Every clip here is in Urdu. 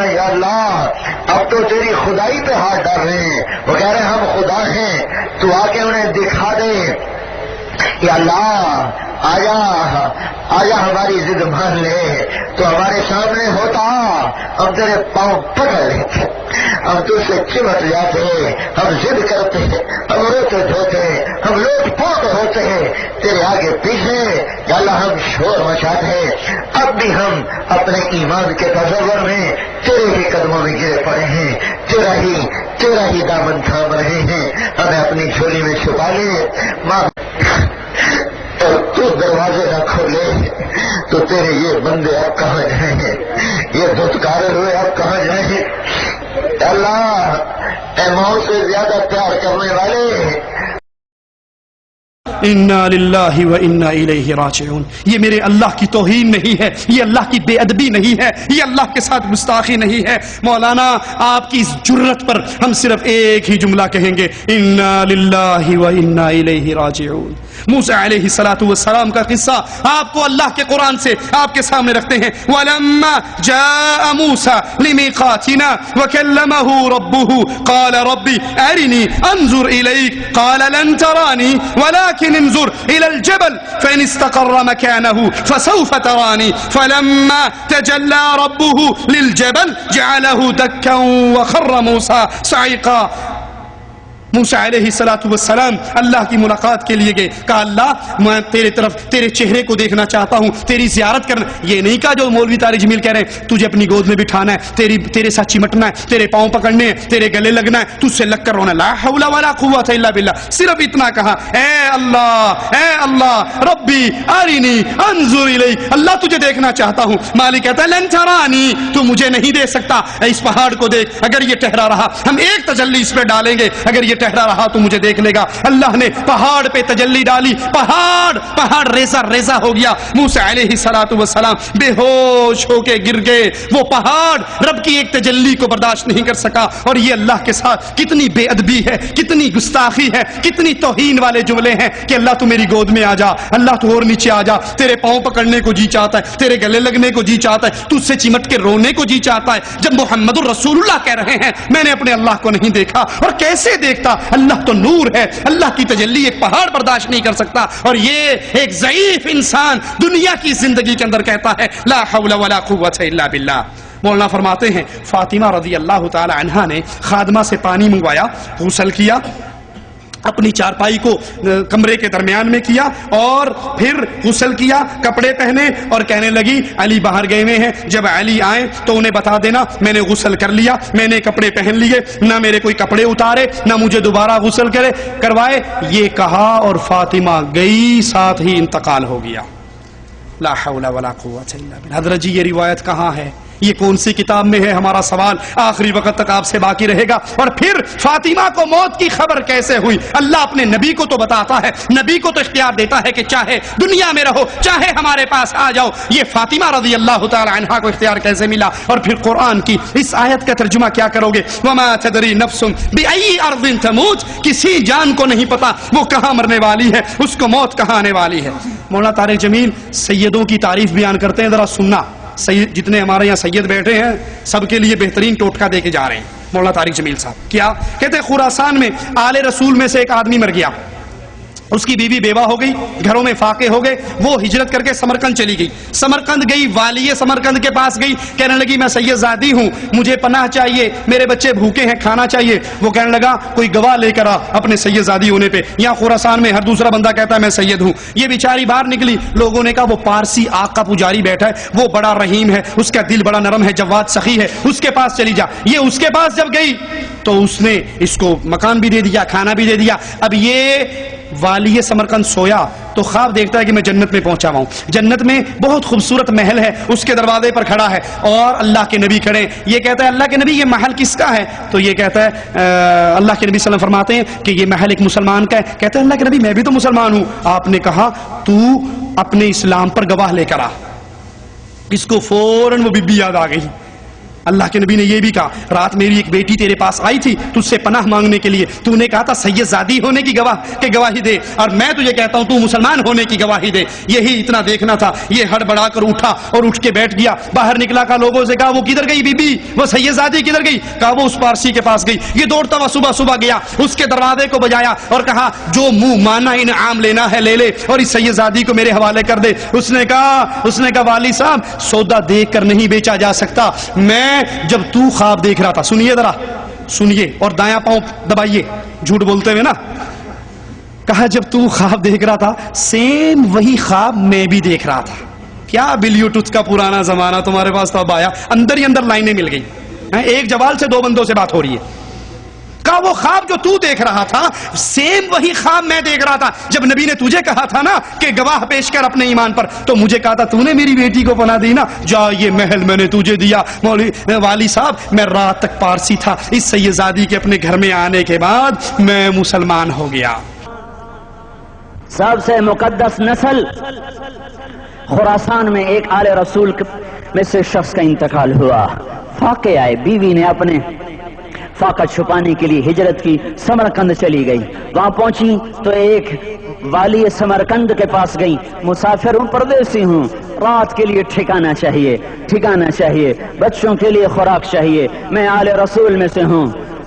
کہنا یا اللہ اب تو تیری خدائی پہ ہاتھ ڈال رہے ہیں، وہ کہہ رہے ہیں ہم خدا ہیں، تو آ کے انہیں دکھا دے یا اللہ آجا آجا ہماری ضد مان لے، تو ہمارے سامنے ہوتا ہم تیرے پاؤں پکڑ لیتے، ہم تجھ سے چمٹ جاتے، ہم ضد کرتے، ہم روتے دھوتے، ہم لوٹ پوٹ ہوتے تیرے آگے پیچھے یا اللہ ہم شور مچاتے، اب بھی ہم اپنے ایمان کے تصور میں تیرے ہی قدموں میں گرے پڑے ہیں، تیرا ہی دامن تھام رہے ہیں، ہمیں اپنی جھولی میں چھپا لے ماں، اور تو دروازے نہ کھولے تو تیرے یہ بندے اب کہاں جائیں، یہ دھتکارے ہوئے اب کہاں جائیں؟ اللہ اے موت سے زیادہ پیار کرنے والے، انا للہ و انا الیہ راجعون، یہ میرے اللہ کی توہین نہیں ہے، یہ اللہ کی بے ادبی نہیں ہے، یہ اللہ کے ساتھ گستاخی نہیں ہے۔ مولانا آپ کی اس جرت پر ہم صرف ایک ہی جملہ کہیں گے، انا للہ و انا الیہ راجعون۔ موسیٰ علیہ السلام کا قصہ آپ کو اللہ کے قرآن سے آپ کے سامنے رکھتے ہیں، وَلَمَّا جَاءَ مُوسَىٰ لِمِيقَاتِنَا وَكَلَّمَهُ رَبُّهُ قَالَ رَبِّ أَرِنِي أَنظُرْ إِلَيْكَ قَالَ لَن تَرَانِي وَلَكِنِ انظُرْ إِلَى الْجَبَلِ فَإِنِ اسْتَقَرَّ مَكَانَهُ فَسَوْفَ تَرَانِي فَلَمَّا تَجَلَّىٰ رَبُّهُ لِلْجَبَلِ جَعَلَهُ دَكًّا وَخَرَّ مُوسَىٰ صَعِقًا۔ موسیٰ علیہ السلام اللہ کی ملاقات کے لیے گئے، کہا اللہ میں تیرے طرف تیرے چہرے کو دیکھنا چاہتا ہوں، تیری زیارت کرنا۔ یہ نہیں کہا جو مولوی طارق جمیل کہہ رہے ہیں تجھے اپنی گود میں بٹھانا ہے، تیرے ساتھ چمٹنا ہے، تیرے پاؤں پکڑنے ہیں، تیرے گلے لگنا ہے، تجھ سے لگ کر رونا، لا حول ولا قوت الا باللہ۔ صرف اتنا کہا، اے اللہ ربی ارینی انظر الی، اللہ تجھے دیکھنا چاہتا ہوں۔ مالک کہتا ہے لن ترانی، تو مجھے نہیں دیکھ سکتا، اس پہاڑ کو دیکھ، اگر یہ ٹہرا رہا ہم ایک تجلی اس پہ ڈالیں گے، اگر یہ ٹہرا رہا تو مجھے دیکھ لے گا۔ اللہ نے پہاڑ پہ تجلی ڈالی، پہاڑ ریزہ ہو گیا، موسیٰ علیہ السلام بے ہوش ہو کے گر گئے۔ وہ پہاڑ رب کی ایک تجلی کو برداشت نہیں کر سکا، اور یہ اللہ کے ساتھ کتنی بے ادبی ہے، کتنی گستاخی ہے، کتنی توہین والے جملے ہیں کہ اللہ تو میری گود میں آ جا، اللہ تو اور نیچے آ جا، تیرے پاؤں پکڑنے کو جی چاہتا ہے، تیرے گلے لگنے کو جی چاہتا ہے، تجھ سے چمٹ کے رونے کو جی چاہتا ہے۔ جب محمد الرسول اللہ کہہ رہے ہیں میں نے اپنے اللہ کو نہیں دیکھا، اور کیسے دیکھتا، اللہ تو نور ہے، اللہ کی تجلی ایک پہاڑ برداشت نہیں کر سکتا، اور یہ ایک ضعیف انسان دنیا کی زندگی کے اندر کہتا ہے لا حول ولا قوت الا باللہ۔ مولانا فرماتے ہیں فاطمہ رضی اللہ تعالی عنہا نے خادمہ سے پانی منگوایا، غسل کیا، اپنی چارپائی کو کمرے کے درمیان میں کیا، اور پھر غسل کیا، کپڑے پہنے، اور کہنے لگی علی باہر گئے ہوئے ہیں، جب علی آئے تو انہیں بتا دینا میں نے غسل کر لیا، میں نے کپڑے پہن لیے، نہ میرے کوئی کپڑے اتارے، نہ مجھے دوبارہ غسل کروائے۔ یہ کہا اور فاطمہ گئی، ساتھ ہی انتقال ہو گیا۔ لا حول ولا قوت الا باللہ۔ حضرت جی یہ روایت کہاں ہے، یہ کون سی کتاب میں ہے؟ ہمارا سوال آخری وقت تک آپ سے باقی رہے گا۔ اور پھر فاطمہ کو موت کی خبر کیسے ہوئی؟ اللہ اپنے نبی کو تو بتاتا ہے، نبی کو تو اختیار دیتا ہے کہ چاہے دنیا میں رہو، چاہے ہمارے پاس آ جاؤ۔ یہ فاطمہ رضی اللہ تعالی عنہا کو اختیار کیسے ملا؟ اور پھر قرآن کی اس آیت کا ترجمہ کیا کرو گے؟ وما تدری نفس بأي ارض تموت، کسی جان کو نہیں پتا وہ کہاں مرنے والی ہے، اس کو موت کہاں آنے والی ہے۔ مولانا طارق جمیل سیدوں کی تعریف بیان کرتے ہیں، ذرا سننا۔ سید جتنے ہمارے یہاں سید بیٹھے ہیں سب کے لیے بہترین ٹوٹکا دے کے جا رہے ہیں مولانا طارق جمیل صاحب۔ کیا کہتے ہیں؟ خراسان میں آل رسول میں سے ایک آدمی مر گیا، اس کی بیوی بیوہ ہو گئی، گھروں میں فاقے ہو گئے، وہ ہجرت کر کے سمرقند چلی گئی۔ سمرقند گئی، والی سمرقند کے پاس گئی، کہنے لگی میں سید زادی ہوں، مجھے پناہ چاہیے، میرے بچے بھوکے ہیں، کھانا چاہیے۔ وہ کہنے لگا کوئی گواہ لے کر آ اپنے سید زادی ہونے پہ۔ یہاں خراسان میں ہر دوسرا بندہ کہتا ہے میں سید ہوں۔ یہ بیچاری باہر نکلی، لوگوں نے کہا وہ پارسی آگ کا پجاری بیٹھا ہے، وہ بڑا رحیم ہے، اس کا دل بڑا نرم ہے، جواد سخی ہے، اس کے پاس چلی جا۔ یہ اس کے پاس جب گئی تو اس نے اس کو مکان بھی دے دیا، کھانا بھی دے دیا۔ اب یہ والی سمرقند سویا تو خواب دیکھتا ہے کہ میں جنت میں پہنچا ہوا ہوں، جنت میں بہت خوبصورت محل ہے، اس کے دروازے پر کھڑا ہے اور اللہ کے نبی کھڑے۔ یہ کہتا ہے اللہ کے نبی یہ محل کس کا ہے؟ تو یہ کہتا ہے اللہ کے نبی صلی اللہ علیہ وسلم فرماتے ہیں کہ یہ محل ایک مسلمان کا ہے۔ کہتا ہے اللہ کے نبی میں بھی تو مسلمان ہوں۔ آپ نے کہا تو اپنے اسلام پر گواہ لے کر آ۔ اس کو فوراً وہ بی بی یاد آ گئی، اللہ کے نبی نے یہ بھی کہا رات میری ایک بیٹی تیرے پاس آئی تھی تجھ سے پناہ مانگنے کے لیے, تو نے کہا تھا سید زادی ہونے کی گواہی دے, اور میں تجھے کہتا ہوں تو مسلمان ہونے کی گواہی دے. یہی اتنا دیکھنا تھا. یہ ہڑبڑا کر اٹھا اور اٹھ کے بیٹھ گیا. باہر نکلا کا لوگوں سے کہا وہ کدھر گئی بی بی, وہ سید زادی کدھر گئی؟ کہا وہ اس پارسی کے پاس گئی. یہ دوڑتا ہوا صبح صبح گیا, اس کے دروازے کو بجایا اور کہا جو منہ مانا انعام لینا ہے لے لے اور اس سید زادی کو میرے حوالے کر دے. اس نے کہا والی صاحب سودا دیکھ کر نہیں بیچا جا سکتا. میں جب تو خواب دیکھ رہا تھا, سنیے ذرا سنیے اور دایاں پاؤں دبائیے جھوٹ بولتے ہوئے نا, کہا جب تو خواب دیکھ رہا تھا سیم وہی خواب میں بھی دیکھ رہا تھا. کیا بلیوٹوتھ کا پرانا زمانہ تمہارے پاس تب آیا, اندر ہی اندر لائنیں مل گئی. ایک جوال سے 2 بندوں سے بات ہو رہی ہے. کہا وہ خواب جو تو دیکھ رہا تھا سیم وہی خواب میں دیکھ رہا تھا. جب نبی نے تجھے کہا تھا نا کہ گواہ پیش کر اپنے ایمان پر, تو مجھے کہا تھا تو نے میری بیٹی کو پناہ دی نا, جا یہ محل میں نے تجھے دیا. والی صاحب میں رات تک پارسی تھا, اس سید زادی کے اپنے گھر میں آنے کے بعد میں مسلمان ہو گیا. سب سے مقدس نسل خراسان میں ایک آل رسول میں سے شخص کا انتقال ہوا. فاقے آئے, بیوی نے اپنے فاقہ چھپانے کے لیے ہجرت کی, سمرقند چلی گئی. وہاں پہنچی تو ایک والی سمرقند کے پاس گئی. مسافر ہوں, پردیسی ہوں, رات کے لیے ٹھکانا چاہیے, بچوں کے لیے خوراک چاہیے, میں آل رسول میں سے ہوں.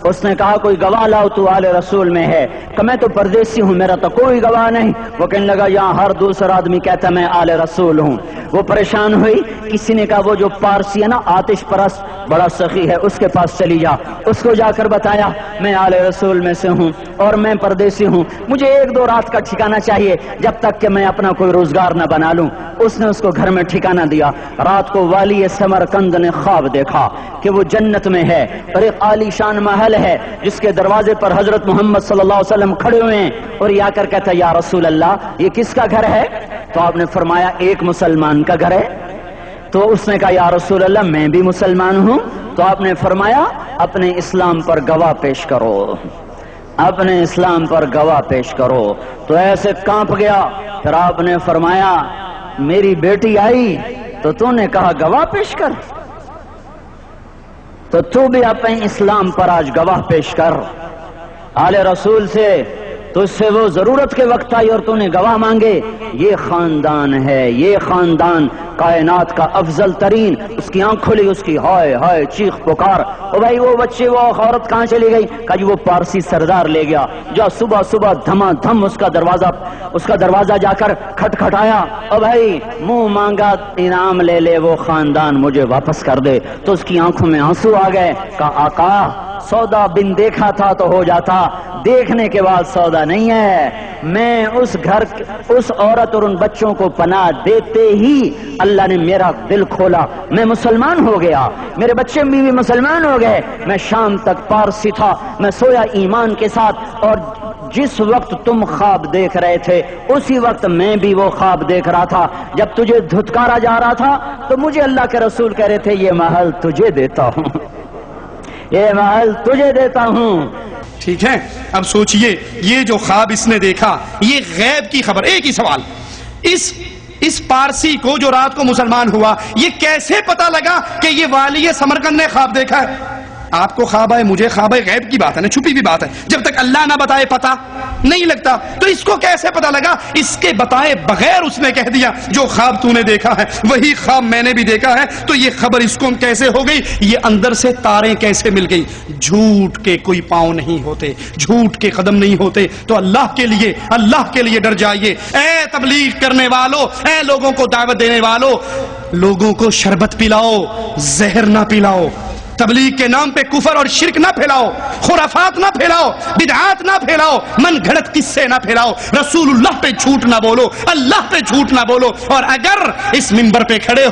اس نے کہا کوئی گواہ لاؤ تو آل رسول میں ہے. کہ میں تو پردیسی ہوں, میرا تو کوئی گواہ نہیں. وہ کہنے لگا یہاں ہر دوسرا آدمی کہتا میں آل رسول ہوں. وہ پریشان ہوئی. کسی نے کہا وہ جو پارسی ہے نا آتش پرست بڑا سخی ہے, اس کے پاس چلی جا. اس کو جا کر بتایا میں آل رسول میں سے ہوں اور میں پردیسی ہوں, مجھے 1-2 رات کا ٹھکانہ چاہیے جب تک کہ میں اپنا کوئی روزگار نہ بنا لوں. اس نے اس کو گھر میں ٹھکانہ دیا. رات کو والی سمرقند نے خواب دیکھا کہ وہ جنت میں ہے اور ایک عالی شان محل ہے جس کے دروازے پر حضرت محمد صلی اللہ علیہ وسلم کھڑے ہوئے ہیں. اور یہ آ کر کہتا ہے یا رسول اللہ یہ کس کا گھر ہے؟ تو آپ نے فرمایا ایک مسلمان کا گھر ہے. تو اس نے کہا یا رسول اللہ میں بھی مسلمان ہوں. تو آپ نے فرمایا اپنے اسلام پر گواہ پیش کرو, اپنے اسلام پر گواہ پیش کرو. تو ایسے کانپ گیا. پھر آپ نے فرمایا میری بیٹی آئی تو تو نے کہا گواہ پیش کر, تو تو بھی اپنے اسلام پر آج گواہ پیش کر. آل رسول سے تو اس سے وہ ضرورت کے وقت آئی اور تو نے گواہ مانگے. یہ خاندان ہے, یہ خاندان کائنات کا افضل ترین. اس کی آنکھ کھلی, اس کی ہائے ہائے چیخ پکار. او بھائی وہ بچے وہ عورت کہاں چلی گئی؟ کہا جی وہ پارسی سردار لے گیا. جا صبح صبح دھما دھم اس کا دروازہ جا کر کھٹکھٹایا. او بھائی منہ مانگا انعام لے لے, وہ خاندان مجھے واپس کر دے. تو اس کی آنکھوں میں آنسو آ گئے. کہا آقا سودا بن دیکھا تھا تو ہو جاتا, دیکھنے کے بعد سودا نہیں ہے. میں اس گھر اس عورت اور ان بچوں کو پناہ دیتے ہی اللہ نے میرا دل کھولا, میں مسلمان ہو گیا, میرے بچے بھی مسلمان ہو گئے. میں شام تک پارسی تھا, میں سویا ایمان کے ساتھ, اور جس وقت تم خواب دیکھ رہے تھے اسی وقت میں بھی وہ خواب دیکھ رہا تھا. جب تجھے دھتکارا جا رہا تھا تو مجھے اللہ کے رسول کہہ رہے تھے یہ محل تجھے دیتا ہوں, یہ محل تجھے دیتا ہوں. ٹھیک ہے, اب سوچئے یہ جو خواب اس نے دیکھا یہ غیب کی خبر. ایک ہی سوال, اس پارسی کو جو رات کو مسلمان ہوا یہ کیسے پتا لگا کہ یہ والی سمرقند نے خواب دیکھا ہے؟ آپ کو خواب آئے, مجھے خواب آئے, غیب کی بات ہے نا, چھپی ہوئی بات ہے. جب تک اللہ نہ بتائے پتا نہیں لگتا. تو اس کو کیسے پتا لگا؟ اس کے بتائے بغیر اس نے کہہ دیا جو خواب تو نے دیکھا ہے وہی خواب میں نے بھی دیکھا ہے. تو یہ خبر اس کو کیسے ہو گئی؟ یہ اندر سے تاریں کیسے مل گئی؟ جھوٹ کے کوئی پاؤں نہیں ہوتے, جھوٹ کے قدم نہیں ہوتے. تو اللہ کے لیے ڈر جائیے. اے تبلیغ کرنے والو, اے لوگوں کو دعوت دینے والو, لوگوں کو شربت پلاؤ, زہر نہ پلاؤ. تبلیغ کے نام پہ کفر اور شرک نہ پھیلاؤ, خرافات نہ پھیلاؤ, بدعات نہ پھیلاؤ, من گھڑت قصے نہ پھیلاؤ. رسول اللہ پہ جھوٹ نہ بولو, اللہ پہ جھوٹ نہ بولو. اور اگر اس منبر پہ کھڑے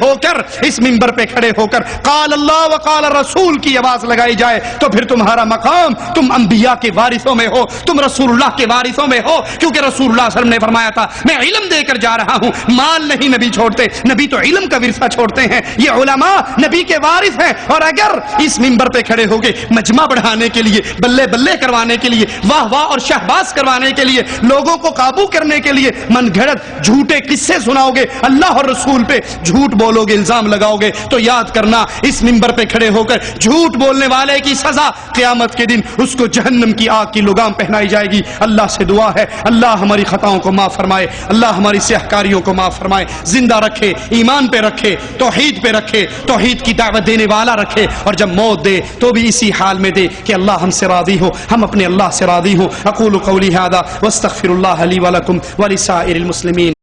ہو کر قال اللہ و قال رسول کی آواز لگائی جائے تو پھر تمہارا مقام, تم انبیاء کے وارثوں میں ہو, تم رسول اللہ کے وارثوں میں ہو. کیونکہ رسول اللہ صلی اللہ علیہ وسلم نے فرمایا تھا میں علم دے کر جا رہا ہوں, مال نہیں نبی چھوڑتے, نبی تو علم کا ورثہ چھوڑتے ہیں. یہ علماء نبی کے وارث ہیں. اور اگر اس منبر پہ کھڑے ہو کے مجمع بڑھانے کے لیے، بلے بلے کروانے کے لیے، واہ واہ اور شہباز کروانے کے لیے، لوگوں کو قابو کرنے کے لیے من گھڑت جھوٹے قصے سناؤ گے، اللہ اور رسول پہ جھوٹ بولو گے، الزام لگاؤ گے، تو یاد کرنا اس منبر پہ کھڑے ہو کر جھوٹ بولنے والے کی سزا قیامت کے دن اس کو جہنم کی آگ کی لگام پہنائی جائے گی۔ اللہ سے دعا ہے اللہ ہماری خطاؤں کو معاف فرمائے، اللہ ہماری سیاہکاریوں کو معاف فرمائے، زندہ رکھے، ایمان پہ رکھے، توحید پہ رکھے، توحید کی دعوت دینے والا رکھے، اور جب موت دے تو بھی اسی حال میں دے کہ اللہ ہم سے راضی ہو، ہم اپنے اللہ سے راضی ہوں۔ اقول قولی ھذا واستغفر اللہ لی ولکم ولسائر المسلمین۔